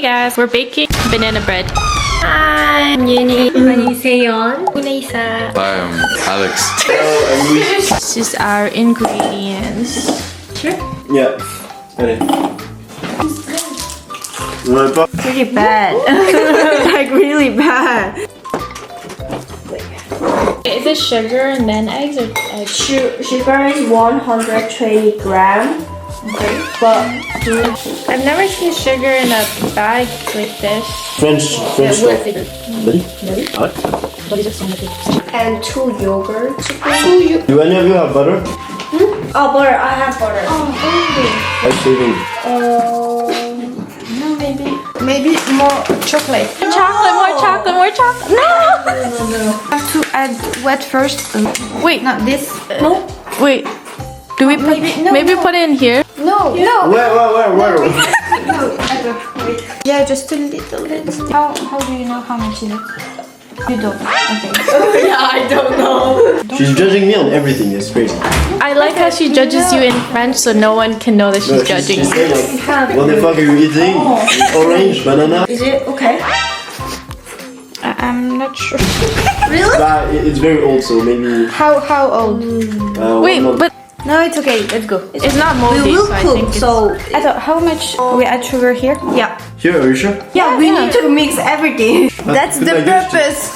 guys, we're baking banana bread. Hi, I'm Uni. I'm Seon. Unisa. Hi, I'm Alex. Hello, I'm Luis. This is our ingredients. Sure. Yeah. Allez. Pretty bad. Like really bad. Is it sugar and then eggs or eggs? Sugar is 120 grams. Okay. But I've never seen sugar in a bag like this. French stuff. Ready? What? and 2 yogurt. Do any of you have butter? Oh, butter. I have butter. I'm saving. No, Maybe more chocolate. More chocolate. No! I have to add wet first. Wait, Not this. No. wait. Do we put, maybe put it in here? No. Where? No. Yeah, just a little bit. How do you know how much is it? You don't. Okay. Yeah, I don't know. She's judging me on everything. It's crazy. I like how she judges you in French so no one can know that she's judging She's you. saying like, what the fuck are you eating? Orange, banana. Is it okay? I'm not sure. Really? Nah, it's very old, so maybe. How old? Wait, 1 month. but No, it's okay. Let's go. it's not moldy, We will so I cook. think it's... So I thought, how much we add sugar here? Yeah. Here, are you sure? Yeah, we need to mix everything. That's the Like this. purpose.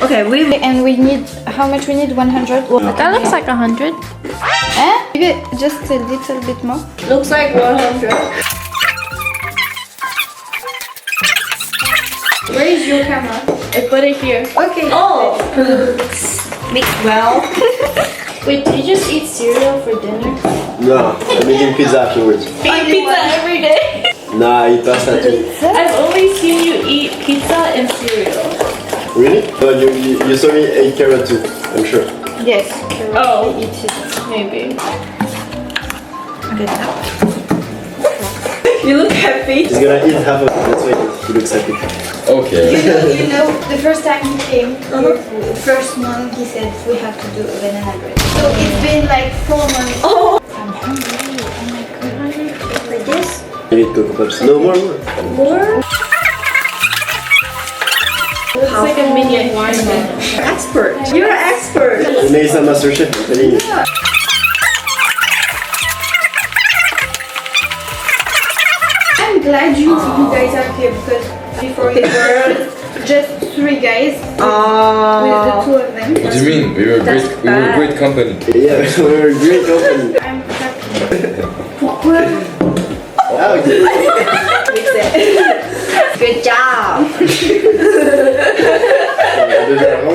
Okay. We need how much? We need 100. That looks like 100. Maybe just a little bit more. Looks like 100. Where is your camera? I put it here. Okay. Oh! Mix well. Wait, do you just eat cereal for dinner? No, I'm making pizza afterwards. Eat pizza every day. Nah, I eat pasta too. I've only seen you eat pizza and cereal. Really? But you saw me eat carrot too, I'm sure. Yes. Oh, maybe. Okay. You look happy. He's gonna eat half of it, that's why he looks happy. Okay. You know, the first time he came, the first month he said we have to do a banana bread. So it's been like 4 months. Oh! I'm hungry. Oh my god. Like this? You need Cocoa Puffs. No, more. More? It's like a mini wine. Expert. You're an expert. You made some master chef, I'm telling you. I'm glad you guys are here because before you were just 3 guys with the 2 of them. What do you mean? We were a great company. Yeah, we're a great company. I'm happy. Ah, okay. Good job.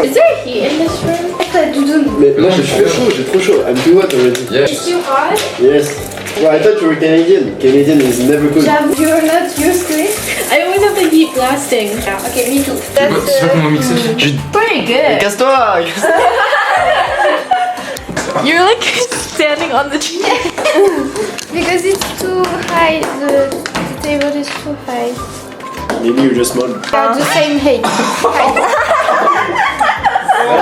Is there heat in this room? Mais moi j'ai trop chaud, I'm too hot already. Yes. It's too hot? Yes. Well, I thought you were Canadian. Canadian is never good. You're not used to it? I always have the heat blasting. Okay, me too. Tu vois comment mixer? Pretty good. Casse-toi! You're like standing on the chair. Because it's too high. The table is too high. Maybe you're just small. They're the same height.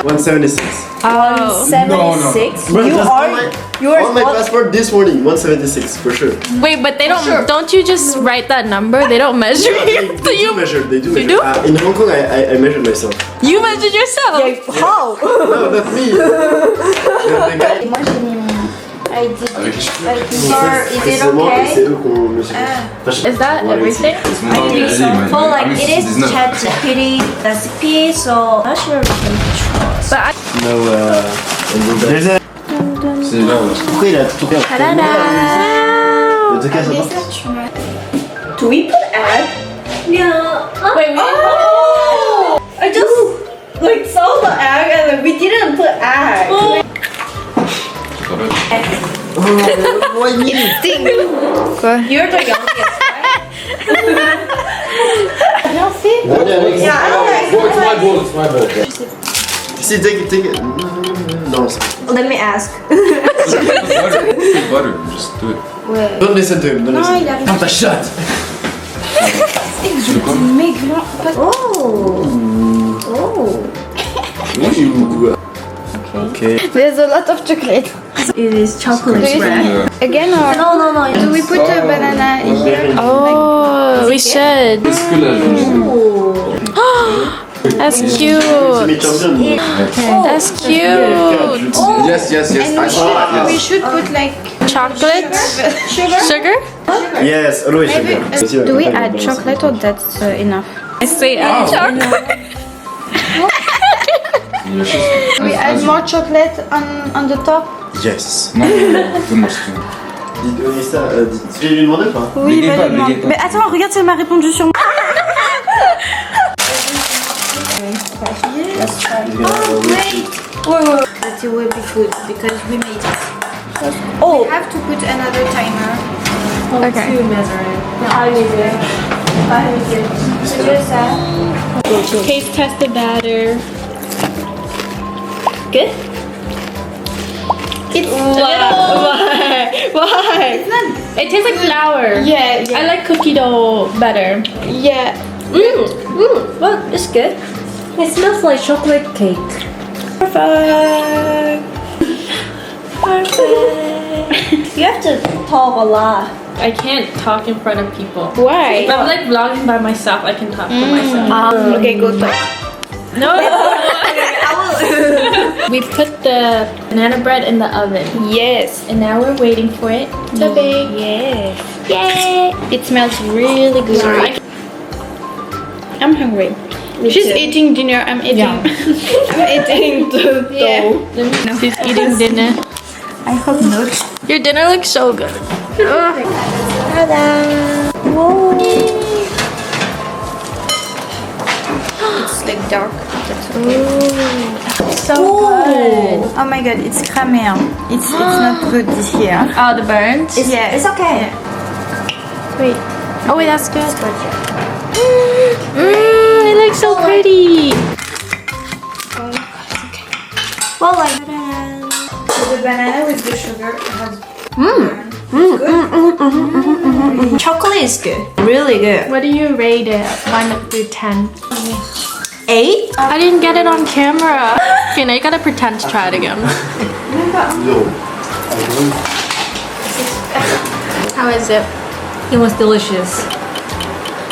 176. 176. Bro, You just are on my passport this morning, 176 for sure. Wait, but they don't you just write that number? They don't measure you. So They do you measure. They do You measure. do? In Hong Kong, I measured myself. You measured yourself. how? No, not me. The guy. Moi j'ai mis mon. I did. Avec les cheveux. Is it Précisément, et c'est okay? eux qu'on mesure. Is that everything? C'est mon nom, vas-y, man. Well, like it is 19. ChatGPT recipe, so not sure we can trust. But I No, there's a. C'est là, ouais. Pourquoi il a tout perdu? Le truc à sa porte. Do we put egg? Yeah. wait, we Oh! I just like saw the egg and like, we didn't put egg. You're the youngest, right? Healthy? Yeah, I don't like. It's my ball, it's my ball. Si, take it. No, Let me ask. Put butter, just do it. don't listen to him. Don't listen. il arrive. Ferme ta chatte. Tu veux quoi? Maigre. Oh. Oh. Okay. There's a lot of chocolate. It is chocolate Do you wrap. Yeah. Again or No. do we put a banana in here? Oh, we should. It's good as That's cute. That's cute. Yes. And I saw it. we Yes. should put like Chocolate? Sugar? Yes, always sugar. do we add chocolate or that's enough? I say add chocolate. We add more chocolate on the top? Yes. Non, too much. Dis ça, tu viens lui demander ou pas? Oui, Bégayez pas, bégayez pas. Mais attends, regarde, elle m'a répondu sur. But it will be good because we made it. Oh, We have to put another timer. Okay. Taste test the batter. good. It's Why? It tastes like flour. yeah, I like cookie dough better. yeah. Well, it's good. It smells like chocolate cake. Perfect. You have to talk a lot. I can't talk in front of people. Why? If I'm like vlogging by myself, I can talk to myself. Okay, go talk. No. We put the banana bread in the oven. Yes. And now we're waiting for it to bake. Yes. Yay! It smells really good. I'm hungry. She's eating dinner. I'm eating. Yeah. I'm eating the dough. She's eating dinner. I hope not. Your dinner looks so good. It's like dark. So good. Oh my god, it's caramel. It's not good this year. Oh, the burns? Yeah, it's okay. Wait. Oh, wait, that's good. It looks so pretty. Well, like. So the banana with the sugar has. Chocolate is good. Really good. What do you rate it? 1 through 10. 8? I didn't get it on camera. Okay, now you gotta pretend to try it again. No. How is it? It was delicious.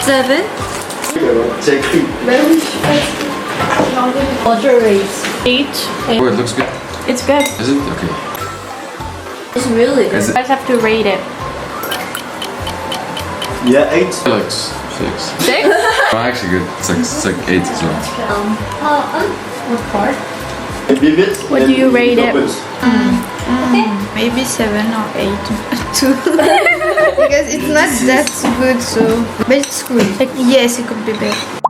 7? C'est écrit. Water rates. 8. Oh, it looks good. It's good. Is it? Okay. It's really good. Is You it? guys have to rate it. Yeah, 8. Like 6. 6? Oh, actually good. It's like 8 as well. What part? Maybe a bit. What do you rate it? Maybe 7 or 8. 2. Because it's not that good, so. But it's good. Yes, it could be better.